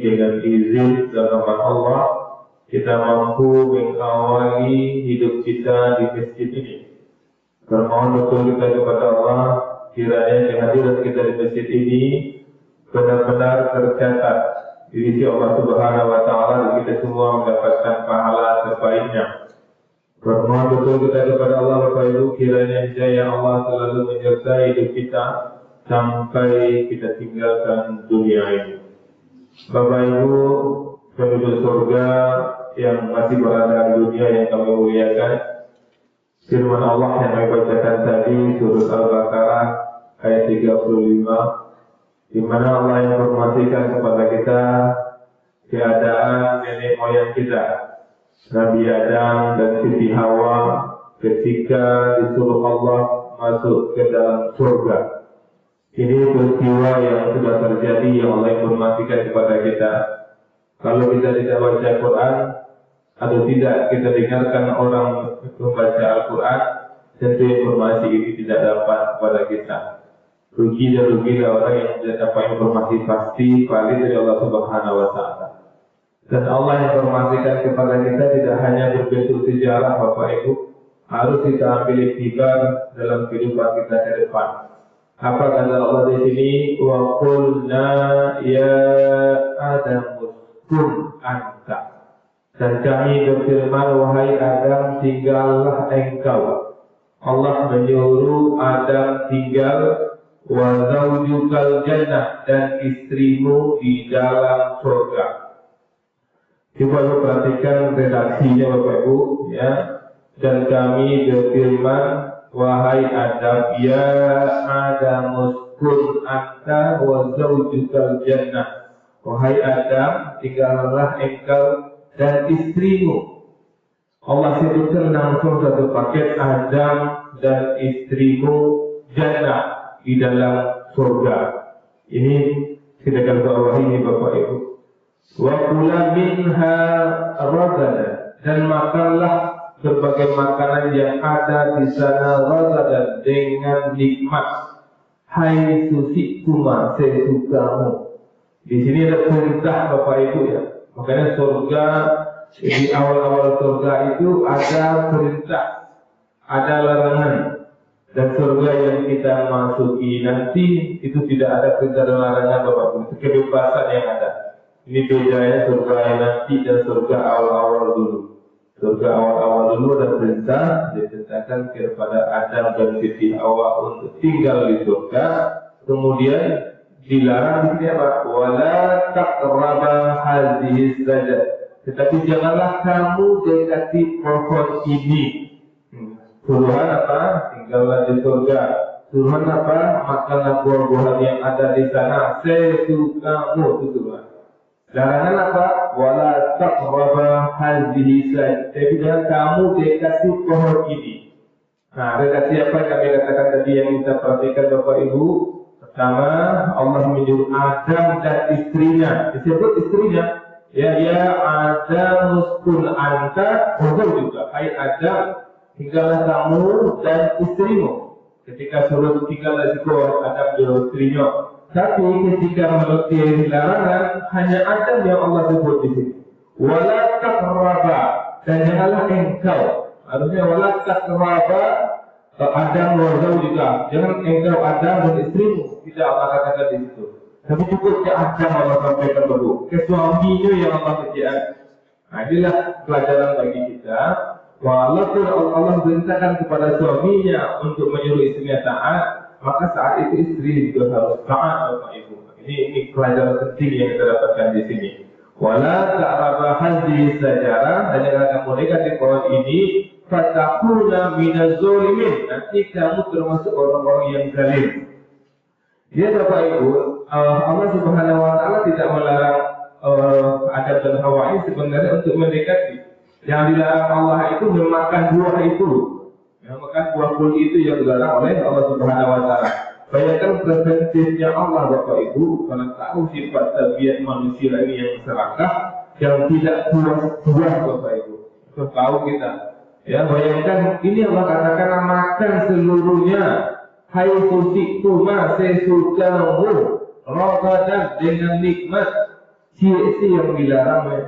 dengan izin dan rahmat Allah kita mampu mengawali hidup kita di masjid ini. Bermohon betul kita kepada Allah, kiranya kehadiran kita di masjid ini benar-benar tercatat di sisi Allah Subhanahu wa Ta'ala, dan kita semua mendapatkan pahala terbaiknya. Bermohon betul kita kepada Allah, Bapak Ibu, kiranya hidayah Allah selalu menyertai hidup kita sampai kita tinggalkan dunia ini. Bapak Ibu penduduk surga yang masih berada di dunia yang kami muliakan, firman Allah yang kami bacakan tadi surah Al-Baqarah ayat 35, di mana Allah informasikan kepada kita keadaan nenek moyang kita, Nabi Adam dan Siti Hawa, ketika disuruh Allah masuk ke dalam surga. Ini peristiwa yang sudah terjadi yang Allah informasikan kepada kita. Kalau kita tidak baca Quran atau tidak kita dengarkan orang membaca Al-Quran, tentu informasi ini tidak dapat kepada kita. Rugi dan rugilah orang yang tidak dapat informasi pasti valid dari Allah Subhanahu wa Ta'ala. Dan Allah informasikan kepada kita tidak hanya berbentuk sejarah, Bapak Ibu, harus kita ambil iktibar dalam kehidupan kita ke depan. Apa kata Allah di sini? Wa qulna ya Adam uskun anta. Dan kami berfirman, wahai Adam, tinggallah engkau. Allah menyuruh Adam tinggal, wa zaujukal jannah, dan istrimu di dalam surga. Coba perhatikan redaksinya Bapak Ibu, ya. Dan kami berfirman, wahai Adam, ya Adam uskun anta wa zaujukal jannah. Wahai Adam, tinggallah engkau dan istrimu. Allah sebutkan langsung satu paket, Adam dan istrimu jannah, di dalam surga. Ini kita akan bawa ini Bapak Ibu. Wa kula minha ragadan, dan makanlah berbagai makanan yang ada di sana ragadan, dengan nikmat. Hai susi kuma, sesukamu. Di sini ada perintah Bapak Ibu, ya. Makanya surga, di awal-awal surga itu ada perintah, ada larangan. Dan surga yang kita masuki nanti itu tidak ada perintah dan larangan Bapak Ibu, itu kebebasan yang ada. Ini bedanya surga yang nanti dan surga awal-awal dulu. Surga awal-awal dulu ada perintah, diperintahkan kepada Adam dan Siti Hawa untuk tinggal di surga. Kemudian dilarang di sini apa? Wala taqraba hadhihi sajdah. Tetapi janganlah kamu dekati pohon ini. Suruhan apa? Tinggallah di surga. Suruhan apa? Makanlah buah-buahan yang ada di sana sesukamu, itu suruhan. Larangan apa? Wala taqraba hadhihi sajdah. Tapi jangan kamu dekati pohon ini. Nah, redaksi apa yang kami katakan tadi yang kita perhatikan Bapak Ibu? Pertama, Allah menyuruh Adam dan istrinya. Disebut istrinya. Ya Adam uskun anta, juga. Hai Adam, tinggallah kamu dan istrimu. Ketika suruh tinggal di situ, Adam dan istrinya. Tapi ketika menurut larangan, hanya Adam yang Allah sebut di sini. Wala taqraba, dan janganlah engkau. Harusnya wala taqraba Adam wa juga. Jangan engkau Adam dan istrimu. Tidak Allah katakan di situ. Tapi cukup ke Adam Allah sampaikan dulu. Ke suaminya yang Allah kerjaan. Nah, inilah pelajaran bagi kita. Walaupun Allah perintahkan kepada suaminya untuk menyuruh istrinya taat, maka saat itu istri juga harus taat Bapak Ibu. Ini pelajaran penting yang kita dapatkan di sini. Wala ta'raba hadhihi sajarah, dan jangan kamu dekat pohon ini, fatakuna minaz zalimin. Nanti kamu termasuk orang-orang yang zalim. Ya Bapak Ibu, Allah Subhanahu wa Ta'ala tidak melarang Adam dan Hawa ini sebenarnya untuk mendekati. Yang dilarang Allah itu memakan buah itu. Memakan buah pun itu yang dilarang oleh Allah Subhanahu wa Ta'ala. Bayangkan preventifnya Allah Bapak Ibu, kalau tahu sifat tabiat manusia ini yang serakah, yang tidak puas Bapak Ibu. Itu tahu kita. Ya, bayangkan ini Allah katakan makan seluruhnya. Hai susikuma sesukamu, ragadan, dengan nikmat. Cik yang dilarang ya.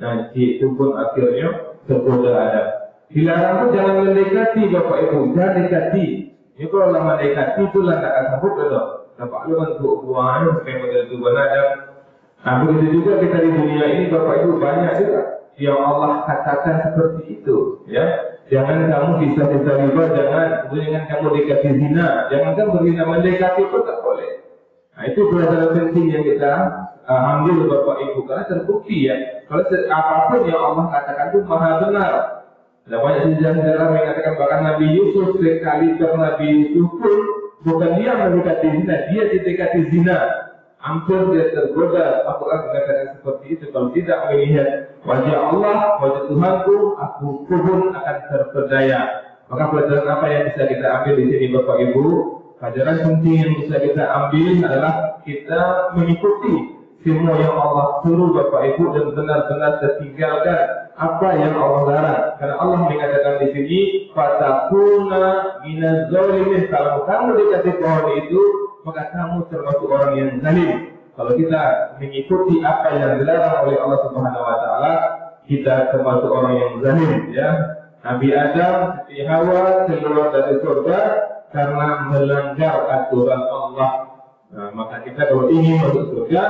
Nah, cik itu pun akhirnya tergoda ada. Dilarang pun jangan mendekati Bapak Ibu, jangan dekati. Ini kalau lama mendekati itu lah tak akan sambut betul. Bapak lu untuk buang supaya model itu benar. Nah, begitu juga kita di dunia ini Bapak Ibu banyak juga yang Allah katakan seperti itu, ya. Jangan kamu bisa riba, jangan kamu dekati zina, jangan kamu berzina, mendekati pun tak boleh. Nah, itu pelajaran penting yang kita ambil Bapak Ibu, karena terbukti ya, kalau apapun yang Allah katakan itu maha benar. Ada banyak sejarah mengatakan bahkan Nabi Yusuf sekali Nabi Yusuf pun bukan dia mendekati zina, dia didekati zina. Hampir dia tergoda. Apakah mengatakan seperti itu? Kalau tidak melihat wajah Allah, wajah Tuhanku, aku pun akan terpedaya. Maka pelajaran apa yang bisa kita ambil di sini Bapak Ibu? Pelajaran penting yang bisa kita ambil adalah kita mengikuti semua yang Allah suruh Bapak Ibu dan benar-benar tertinggalkan apa yang Allah larang. Karena Allah mengatakan di sini, fatakuna minaz zalimin. Kalau kamu dikasih pohon itu, maka kamu termasuk orang yang zalim. Kalau kita mengikuti apa yang dilarang oleh Allah Subhanahu wa taala, kita termasuk orang yang zalim, ya. Nabi Adam, Siti Hawa keluar dari surga karena melanggar aturan Allah. Nah, maka kita kalau ingin masuk surga,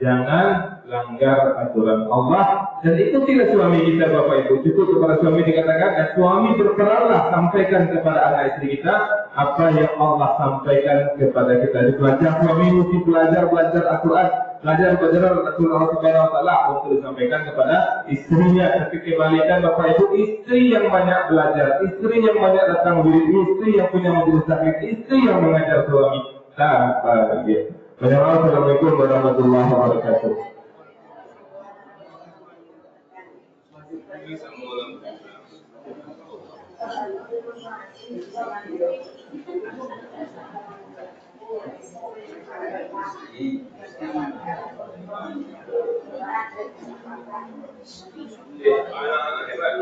jangan langgar aturan Allah dan ikutilah suami kita Bapak Ibu. Cukup kepada suami dikatakan, dan suami berperanlah sampaikan kepada anak istri kita apa yang Allah sampaikan kepada kita. Belajar suami mesti belajar Al-Quran, belajar Rasulullah Allah Subhanahu Wa Taala untuk disampaikan kepada istrinya. Tapi kebalikan Bapak Ibu, istri yang banyak belajar, istri yang banyak datang wirid, istri yang punya majelis taklim, istri yang mengajar suami. Tak dia. Assalamualaikum warahmatullahi wabarakatuh. Anak-anak hebat.